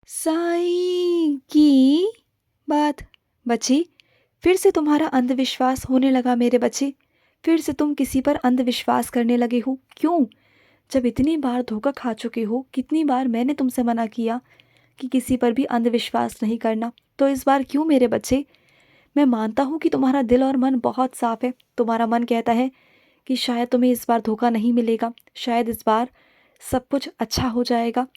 साईं की बात। बच्ची, फिर से तुम्हारा अंधविश्वास होने लगा मेरे बच्चे। फिर से तुम किसी पर अंधविश्वास करने लगे हो। क्यों? जब इतनी बार धोखा खा चुके हो, कितनी बार मैंने तुमसे मना किया कि किसी पर भी अंधविश्वास नहीं करना, तो इस बार क्यों मेरे बच्चे? मैं मानता हूँ कि तुम्हारा दिल और मन बहुत साफ है। तुम्हारा मन कहता है कि शायद तुम्हें इस बार धोखा नहीं मिलेगा, शायद इस बार सब कुछ अच्छा हो जाएगा।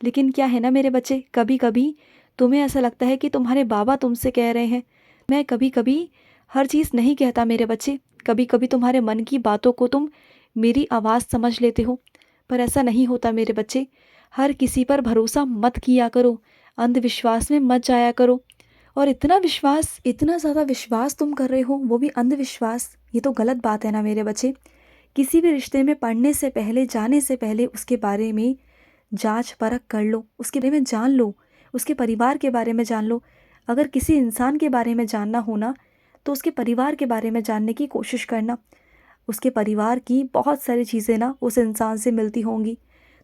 लेकिन क्या है ना मेरे बच्चे, कभी कभी तुम्हें ऐसा लगता है कि तुम्हारे बाबा तुमसे कह रहे हैं। मैं कभी कभी हर चीज़ नहीं कहता मेरे बच्चे। कभी कभी तुम्हारे मन की बातों को तुम मेरी आवाज़ समझ लेते हो, पर ऐसा नहीं होता मेरे बच्चे। हर किसी पर भरोसा मत किया करो, अंधविश्वास में मत जाया करो। और इतना विश्वास, इतना ज़्यादा विश्वास तुम कर रहे हो, वो भी अंधविश्वास, ये तो गलत बात है ना मेरे बच्चे। किसी भी रिश्ते में पढ़ने से पहले, जाने से पहले उसके बारे में जांच परख कर लो, उसके बारे में जान लो, उसके परिवार के बारे में जान लो। अगर किसी इंसान के बारे में जानना हो ना, तो उसके परिवार के बारे में जानने की कोशिश करना। उसके परिवार की बहुत सारी चीज़ें ना उस इंसान से मिलती होंगी,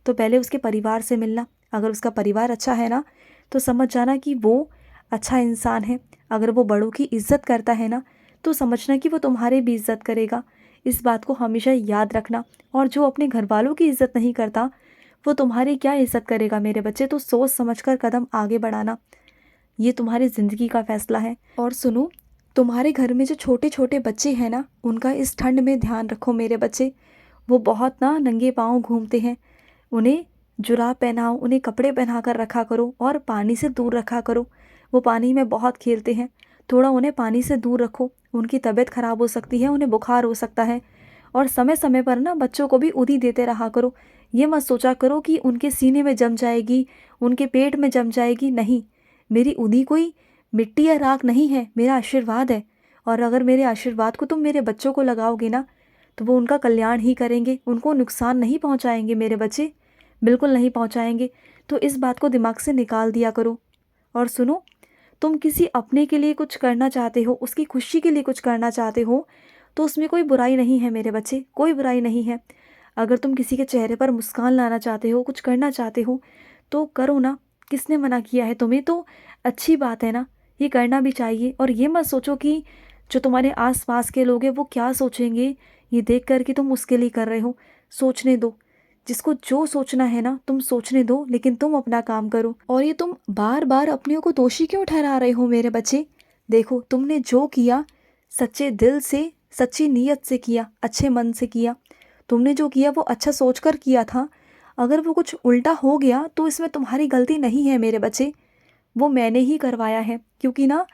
तो पहले उसके परिवार से मिलना। अगर उसका परिवार अच्छा है ना, तो समझ जाना कि वो अच्छा इंसान है। अगर वो बड़ों की इज्जत करता है ना, तो समझना कि वो तुम्हारी भी इज्जत करेगा। इस बात को हमेशा याद रखना। और जो अपने घर वालों की इज्जत नहीं करता, वो तुम्हारी क्या इज्जत करेगा मेरे बच्चे। तो सोच समझकर कदम आगे बढ़ाना, ये तुम्हारी ज़िंदगी का फैसला है। और सुनो, तुम्हारे घर में जो छोटे छोटे बच्चे हैं ना, उनका इस ठंड में ध्यान रखो मेरे बच्चे। वो बहुत ना नंगे पाँव घूमते हैं। उन्हें जुराब पहनाओ, उन्हें कपड़े पहना कर रखा करो और पानी से दूर रखा करो। वो पानी में बहुत खेलते हैं, थोड़ा उन्हें पानी से दूर रखो। उनकी तबीयत खराब हो सकती है, उन्हें बुखार हो सकता है। और समय समय पर ना बच्चों को भी उधी देते रहा करो। ये मत सोचा करो कि उनके सीने में जम जाएगी, उनके पेट में जम जाएगी। नहीं, मेरी उधी कोई मिट्टी या राख नहीं है, मेरा आशीर्वाद है। और अगर मेरे आशीर्वाद को तुम मेरे बच्चों को लगाओगे ना, तो वो उनका कल्याण ही करेंगे, उनको नुकसान नहीं पहुंचाएंगे मेरे बच्चे, बिल्कुल नहीं पहुंचाएंगे। तो इस बात को दिमाग से निकाल दिया करो। और सुनो, तुम किसी अपने के लिए कुछ करना चाहते हो, उसकी खुशी के लिए कुछ करना चाहते हो, तो उसमें कोई बुराई नहीं है मेरे बच्चे, कोई बुराई नहीं है। अगर तुम किसी के चेहरे पर मुस्कान लाना चाहते हो, कुछ करना चाहते हो, तो करो ना। किसने मना किया है तुम्हें? तो अच्छी बात है ना, ये करना भी चाहिए। और ये मत सोचो कि जो तुम्हारे आसपास के लोग हैं वो क्या सोचेंगे, ये देख कर कि तुम उसके लिए कर रहे हो। सोचने दो, जिसको जो सोचना है ना तुम सोचने दो, लेकिन तुम अपना काम करो। और ये तुम बार बार अपने को दोषी क्यों ठहरा रहे हो मेरे बच्चे? देखो, तुमने जो किया सच्चे दिल से, सच्ची नीयत से किया, अच्छे मन से किया। तुमने जो किया वो अच्छा सोचकर किया था। अगर वो कुछ उल्टा हो गया तो इसमें तुम्हारी गलती नहीं है मेरे बच्चे, वो मैंने ही करवाया है। क्योंकि ना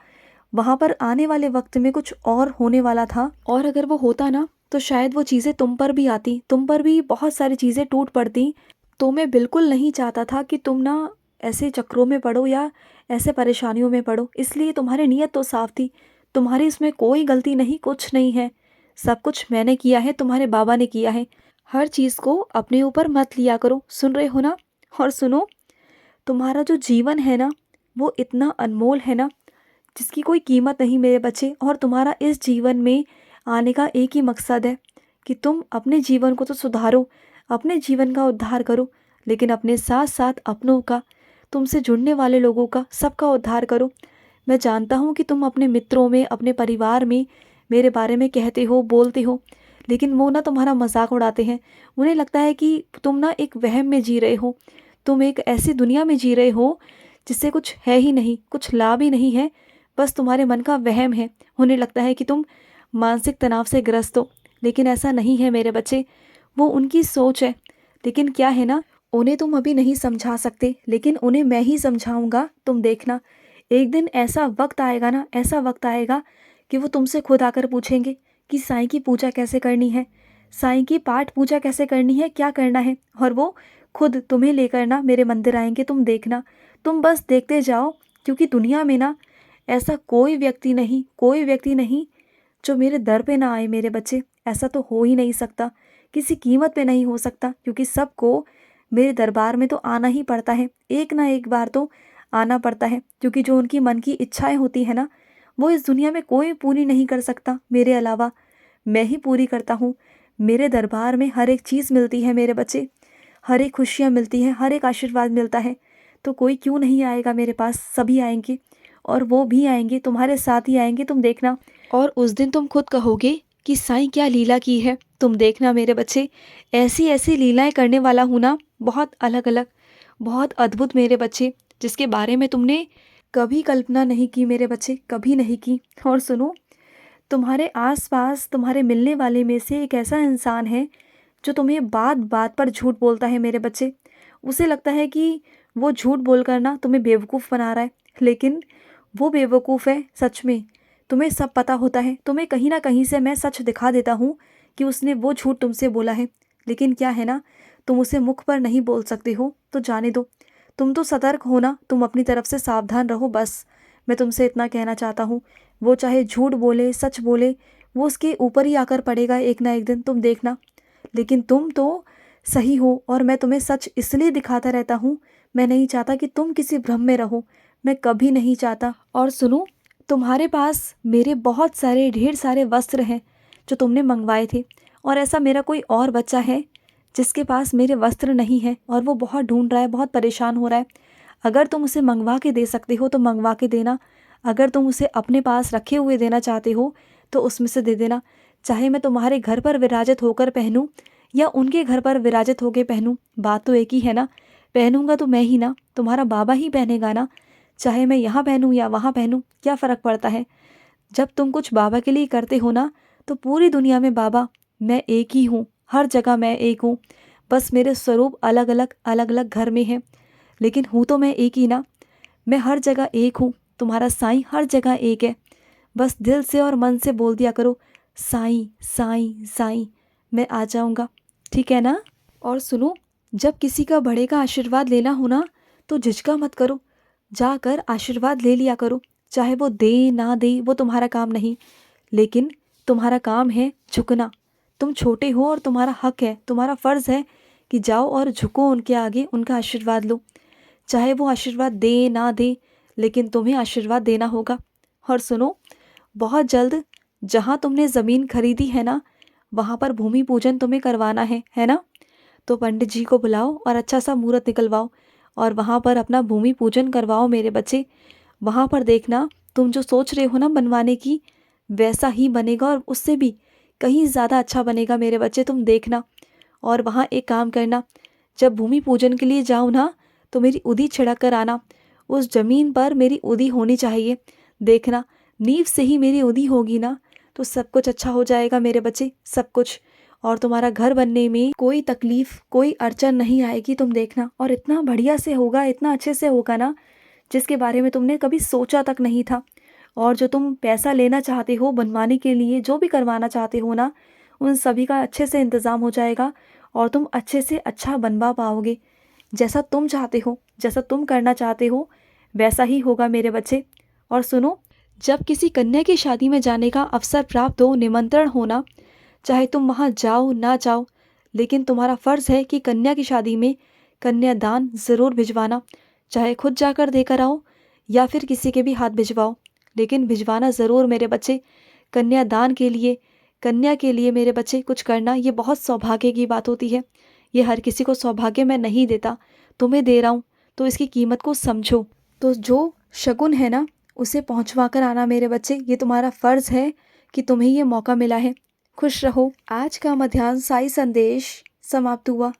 वहाँ पर आने वाले वक्त में कुछ और होने वाला था, और अगर वो होता ना, तो शायद वो चीज़ें तुम पर भी आती, तुम पर भी बहुत सारी चीज़ें टूट पड़ती। तो मैं बिल्कुल नहीं चाहता था कि तुम ना ऐसे चक्रों में पड़ो या ऐसे परेशानियों में पड़ो। इसलिए तुम्हारी नीयत तो साफ थी, तुम्हारी इसमें कोई गलती नहीं, कुछ नहीं है। सब कुछ मैंने किया है, तुम्हारे बाबा ने किया है। हर चीज़ को अपने ऊपर मत लिया करो, सुन रहे हो ना? और सुनो, तुम्हारा जो जीवन है ना, वो इतना अनमोल है ना, जिसकी कोई कीमत नहीं मेरे बच्चे। और तुम्हारा इस जीवन में आने का एक ही मकसद है कि तुम अपने जीवन को तो सुधारो, अपने जीवन का उद्धार करो, लेकिन अपने साथ साथ अपनों का, तुमसे जुड़ने वाले लोगों का, सबका उद्धार करो। मैं जानता हूँ कि तुम अपने मित्रों में, अपने परिवार में मेरे बारे में कहते हो, बोलते हो, लेकिन वो ना तुम्हारा मजाक उड़ाते हैं। उन्हें लगता है कि तुम ना एक वहम में जी रहे हो, तुम एक ऐसी दुनिया में जी रहे हो जिससे कुछ है ही नहीं, कुछ लाभ ही नहीं है, बस तुम्हारे मन का वहम है। उन्हें लगता है कि तुम मानसिक तनाव से ग्रस्त हो, लेकिन ऐसा नहीं है मेरे बच्चे। वो उनकी सोच है। लेकिन क्या है ना, उन्हें तुम अभी नहीं समझा सकते, लेकिन उन्हें मैं ही समझाऊंगा। तुम देखना, एक दिन ऐसा वक्त आएगा ना, ऐसा वक्त आएगा कि वो तुमसे खुद आकर पूछेंगे कि साईं की पूजा कैसे करनी है, साईं की पाठ पूजा कैसे करनी है, क्या करना है। और वो खुद तुम्हें लेकर ना मेरे मंदिर आएंगे, तुम देखना। तुम बस देखते जाओ, क्योंकि दुनिया में ना ऐसा कोई व्यक्ति नहीं, कोई व्यक्ति नहीं जो मेरे दर पे ना आए मेरे बच्चे। ऐसा तो हो ही नहीं सकता, किसी कीमत पे नहीं हो सकता, क्योंकि सबको मेरे दरबार में तो आना ही पड़ता है, एक ना एक बार तो आना पड़ता है। क्योंकि जो उनकी मन की इच्छाएं होती है ना, वो इस दुनिया में कोई पूरी नहीं कर सकता मेरे अलावा, मैं ही पूरी करता हूँ। मेरे दरबार में हर एक चीज़ मिलती है मेरे बच्चे, हर एक खुशियाँ मिलती हैं, हर एक आशीर्वाद मिलता है। तो कोई क्यों नहीं आएगा मेरे पास, सभी आएंगे और वो भी आएंगे, तुम्हारे साथ ही आएंगे, तुम देखना। और उस दिन तुम खुद कहोगे कि साईं क्या लीला की है। तुम देखना मेरे बच्चे, ऐसी ऐसी लीलाएं करने वाला हूँ ना, बहुत अलग अलग, बहुत अद्भुत मेरे बच्चे, जिसके बारे में तुमने कभी कल्पना नहीं की मेरे बच्चे, कभी नहीं की। और सुनो, तुम्हारे आसपास तुम्हारे मिलने वाले में से एक ऐसा इंसान है जो तुम्हें बात बात पर झूठ बोलता है मेरे बच्चे। उसे लगता है कि वो झूठ बोलकर ना तुम्हें बेवकूफ़ बना रहा है, लेकिन वो बेवकूफ़ है सच में। तुम्हें सब पता होता है, तुम्हें कहीं ना कहीं से मैं सच दिखा देता हूँ कि उसने वो झूठ तुमसे बोला है, लेकिन क्या है ना, तुम उसे मुख पर नहीं बोल सकते हो, तो जाने दो। तुम तो सतर्क हो ना, तुम अपनी तरफ से सावधान रहो, बस मैं तुमसे इतना कहना चाहता हूँ। वो चाहे झूठ बोले सच बोले, वो उसके ऊपर ही आकर पड़ेगा एक ना एक दिन, तुम देखना। लेकिन तुम तो सही हो और मैं तुम्हें सच इसलिए दिखाता रहता हूँ, मैं नहीं चाहता कि तुम किसी भ्रम में रहो, मैं कभी नहीं चाहता। और सुनो, तुम्हारे पास मेरे बहुत सारे ढेर सारे वस्त्र हैं जो तुमने मंगवाए थे, और ऐसा मेरा कोई और बच्चा है जिसके पास मेरे वस्त्र नहीं है और वो बहुत ढूंढ रहा है, बहुत परेशान हो रहा है। अगर तुम उसे मंगवा के दे सकते हो तो मंगवा के देना, अगर तुम उसे अपने पास रखे हुए देना चाहते हो तो उसमें से दे देना। चाहे मैं तुम्हारे घर पर विराजित होकर पहनूं या उनके घर पर विराजित होकर पहनूं, बात तो एक ही है ना। पहनूंगा तो मैं ही ना, तुम्हारा बाबा ही पहनेगा ना। चाहे मैं यहाँ पहनूं या वहाँ पहनूं, क्या फ़र्क पड़ता है। जब तुम कुछ बाबा के लिए करते हो ना, तो पूरी दुनिया में बाबा मैं एक ही हूँ, हर जगह मैं एक हूँ। बस मेरे स्वरूप अलग अलग घर में है, लेकिन हूँ तो मैं एक ही ना। मैं हर जगह एक हूँ, तुम्हारा साईं हर जगह एक है। बस दिल से और मन से बोल दिया करो, साईं साईं साईं, मैं आ जाऊँगा, ठीक है ना। और सुनो, जब किसी का बड़े का आशीर्वाद लेना हो ना, तो झिझका मत करो, जाकर आशीर्वाद ले लिया करो। चाहे वो दे ना दे, वो तुम्हारा काम नहीं, लेकिन तुम्हारा काम है झुकना। तुम छोटे हो और तुम्हारा हक है, तुम्हारा फ़र्ज़ है कि जाओ और झुको उनके आगे, उनका आशीर्वाद लो। चाहे वो आशीर्वाद दे ना दे, लेकिन तुम्हें आशीर्वाद देना होगा। और सुनो, बहुत जल्द जहाँ तुमने ज़मीन खरीदी है ना, वहाँ पर भूमि पूजन तुम्हें करवाना है ना। तो पंडित जी को बुलाओ और अच्छा सा मुहूर्त निकलवाओ और वहाँ पर अपना भूमि पूजन करवाओ मेरे बच्चे। वहाँ पर देखना, तुम जो सोच रहे हो ना बनवाने की, वैसा ही बनेगा और उससे भी कहीं ज़्यादा अच्छा बनेगा मेरे बच्चे, तुम देखना। और वहाँ एक काम करना, जब भूमि पूजन के लिए जाओ ना, तो मेरी उदी छिड़क कर आना। उस ज़मीन पर मेरी उदी होनी चाहिए, देखना। नींव से ही मेरी उदी होगी ना, तो सब कुछ अच्छा हो जाएगा मेरे बच्चे, सब कुछ। और तुम्हारा घर बनने में कोई तकलीफ़, कोई अड़चन नहीं आएगी, तुम देखना। और इतना बढ़िया से होगा, इतना अच्छे से होगा ना, जिसके बारे में तुमने कभी सोचा तक नहीं था। और जो तुम पैसा लेना चाहते हो बनवाने के लिए, जो भी करवाना चाहते हो ना, उन सभी का अच्छे से इंतज़ाम हो जाएगा और तुम अच्छे से अच्छा बनवा पाओगे। जैसा तुम चाहते हो, जैसा तुम करना चाहते हो, वैसा ही होगा मेरे बच्चे। और सुनो, जब किसी कन्या की शादी में जाने का अवसर प्राप्त हो, निमंत्रण होना, चाहे तुम वहाँ जाओ ना जाओ, लेकिन तुम्हारा फ़र्ज़ है कि कन्या की शादी में कन्यादान ज़रूर भिजवाना। चाहे खुद जाकर देकर आओ या फिर किसी के भी हाथ भिजवाओ, लेकिन भिजवाना ज़रूर मेरे बच्चे। कन्यादान के लिए, कन्या के लिए मेरे बच्चे कुछ करना, ये बहुत सौभाग्य की बात होती है। ये हर किसी को सौभाग्य मैं नहीं देता, तुम्हें दे रहा हूँ, तो इसकी कीमत को समझो। तो जो शगुन है ना, उसे पहुँचवा कर आना मेरे बच्चे, ये तुम्हारा फ़र्ज़ है कि तुम्हें ये मौका मिला है। खुश रहो। आज का मध्याह्न साई संदेश समाप्त हुआ।